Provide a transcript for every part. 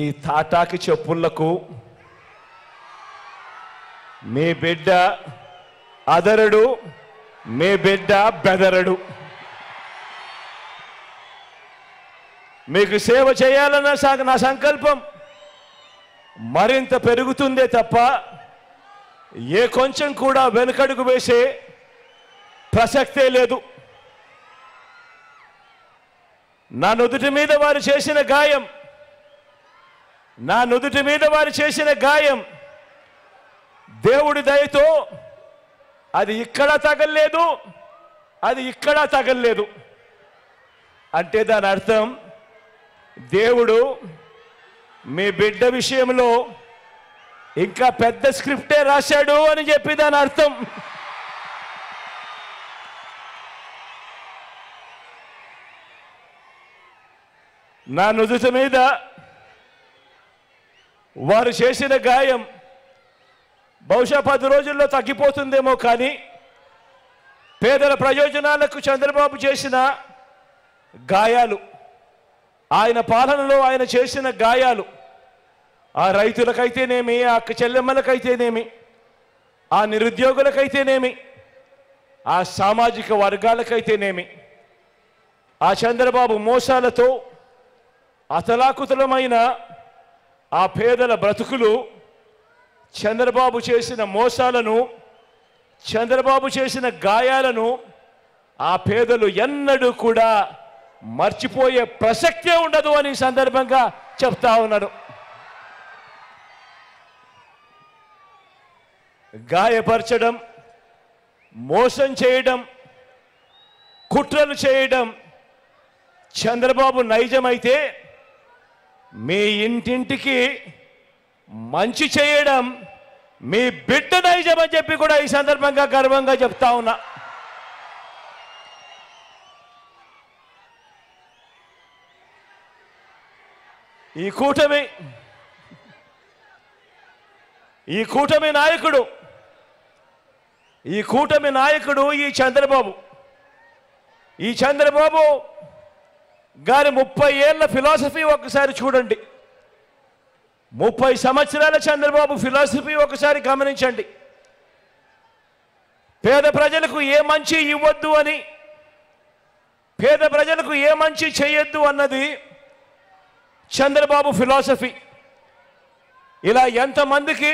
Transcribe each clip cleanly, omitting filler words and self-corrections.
ఈ తాటాకి చెప్పులకు మీ బిడ్డ అదరడు, మీ బిడ్డ బెదరడు. మీకు సేవ చేయాలన్న నా సంకల్పం మరింత పెరుగుతుందే తప్ప ఏ కొంచెం కూడా వెనుకడుగు వేసే ప్రసక్తే లేదు. నా నుదుటి మీద వారు చేసిన గాయం, నా నుదుటి మీద వారు చేసిన గాయం దేవుడి దయతో అది ఇక్కడ తగల్లేదు, అది ఇక్కడ తగల్లేదు. అంటే దాని అర్థం దేవుడు మీ బిడ్డ విషయంలో ఇంకా పెద్ద స్క్రిప్టే రాశాడు అని చెప్పి దాని అర్థం. నా నుదుటి మీద వారు చేసిన గాయం బహుశా 10 రోజుల్లో తగ్గిపోతుందేమో, కానీ పేదల ప్రయోజనాలకు చంద్రబాబు చేసిన గాయాలు, ఆయన పాలనలో ఆయన చేసిన గాయాలు, ఆ రైతులకైతేనేమి, ఆ అక్క చెల్లెమ్మలకైతేనేమి, ఆ నిరుద్యోగులకైతేనేమి, ఆ సామాజిక వర్గాలకైతేనేమి, ఆ చంద్రబాబు మోసాలతో అతలాకుతలమైన ఆ పేదల బ్రతుకులు, చంద్రబాబు చేసిన మోసాలను, చంద్రబాబు చేసిన గాయాలను ఆ పేదలు ఎన్నడూ కూడా మర్చిపోయే ప్రసక్తే ఉండదు అని సందర్భంగా చెప్తా ఉన్నాడు. గాయపరచడం, మోసం చేయడం, కుట్రలు చేయడం చంద్రబాబు నైజమైతే, మీ ఇంటింటికి మంచి చేయడం మీ బిడ్డ నైజం అని చెప్పి కూడా ఈ సందర్భంగా గర్వంగా చెప్తా ఉన్నా. ఈ కూటమి నాయకుడు ఈ చంద్రబాబు గారి 30 ఏళ్ల ఫిలాసఫీ ఒకసారి చూడండి. 30 సంవత్సరాల చంద్రబాబు ఫిలాసఫీ ఒకసారి గమనించండి. పేద ప్రజలకు ఏ మంచి ఇవ్వద్దు అని, పేద ప్రజలకు ఏ మంచి చేయొద్దు అన్నది చంద్రబాబు ఫిలాసఫీ. ఇలా ఎంతమందికి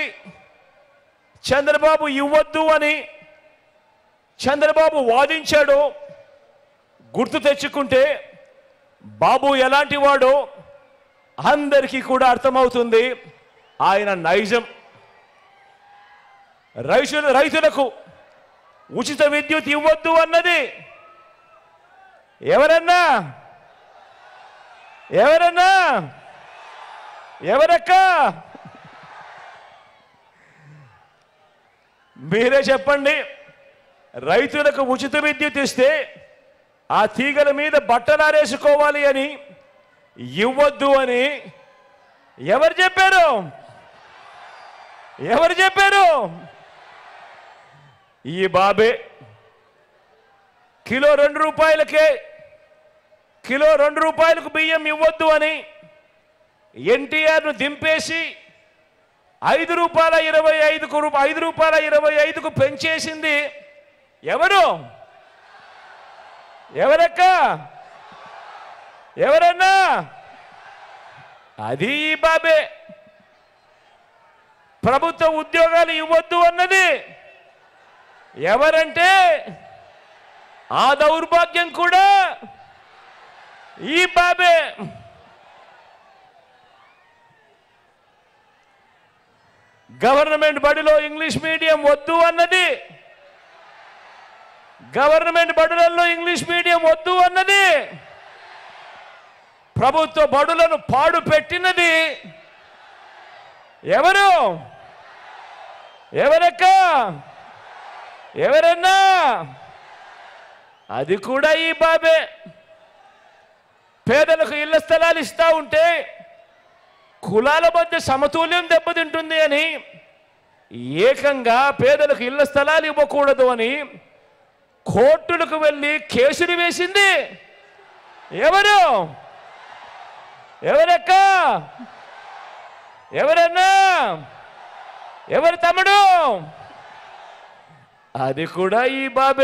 చంద్రబాబు ఇవ్వద్దు అని చంద్రబాబు వాదించాడో గుర్తు తెచ్చుకుంటే బాబు ఎలాంటి వాడో అందరికీ కూడా అర్థమవుతుంది. ఆయన నైజం. రైతులకు ఉచిత విద్యుత్ ఇవ్వద్దు అన్నది ఎవరక్క మీరే చెప్పండి. రైతులకు ఉచిత విద్యుత్ ఇస్తే ఆ తీగల మీద బట్టలారేసుకోవాలి అని ఇవ్వద్దు అని ఎవరు చెప్పారు? ఈ బాబే. కిలో 2 రూపాయలకు బియ్యం ఇవ్వద్దు అని ఎన్టీఆర్ను దింపేసి 5 రూపాయల 25కు పెంచేసింది ఎవరన్నా? అది ఈ బాబే. ప్రభుత్వ ఉద్యోగాలు ఇవ్వద్దు అన్నది ఎవరంటే ఆ దౌర్భాగ్యం కూడా ఈ బాబే. గవర్నమెంట్ బడిలో ఇంగ్లీష్ మీడియం వద్దు అన్నది, గవర్నమెంట్ బడులలో ఇంగ్లీష్ మీడియం వద్దు అన్నది, ప్రభుత్వ బడులను పాడు పెట్టినది ఎవరన్నా? అది కూడా ఈ బాబే. పేదలకు ఇళ్ల స్థలాలు ఇస్తా ఉంటే కులాల మధ్య సమతుల్యం దెబ్బతింటుంది అని ఏకంగా పేదలకు ఇళ్ల స్థలాలు ఇవ్వకూడదు అని కోర్టులకు వెళ్ళి కేసులు వేసింది ఎవరక్క ఎవరన్నా? ఎవరు తమ్ముడు? అది కూడా ఈ బాబే.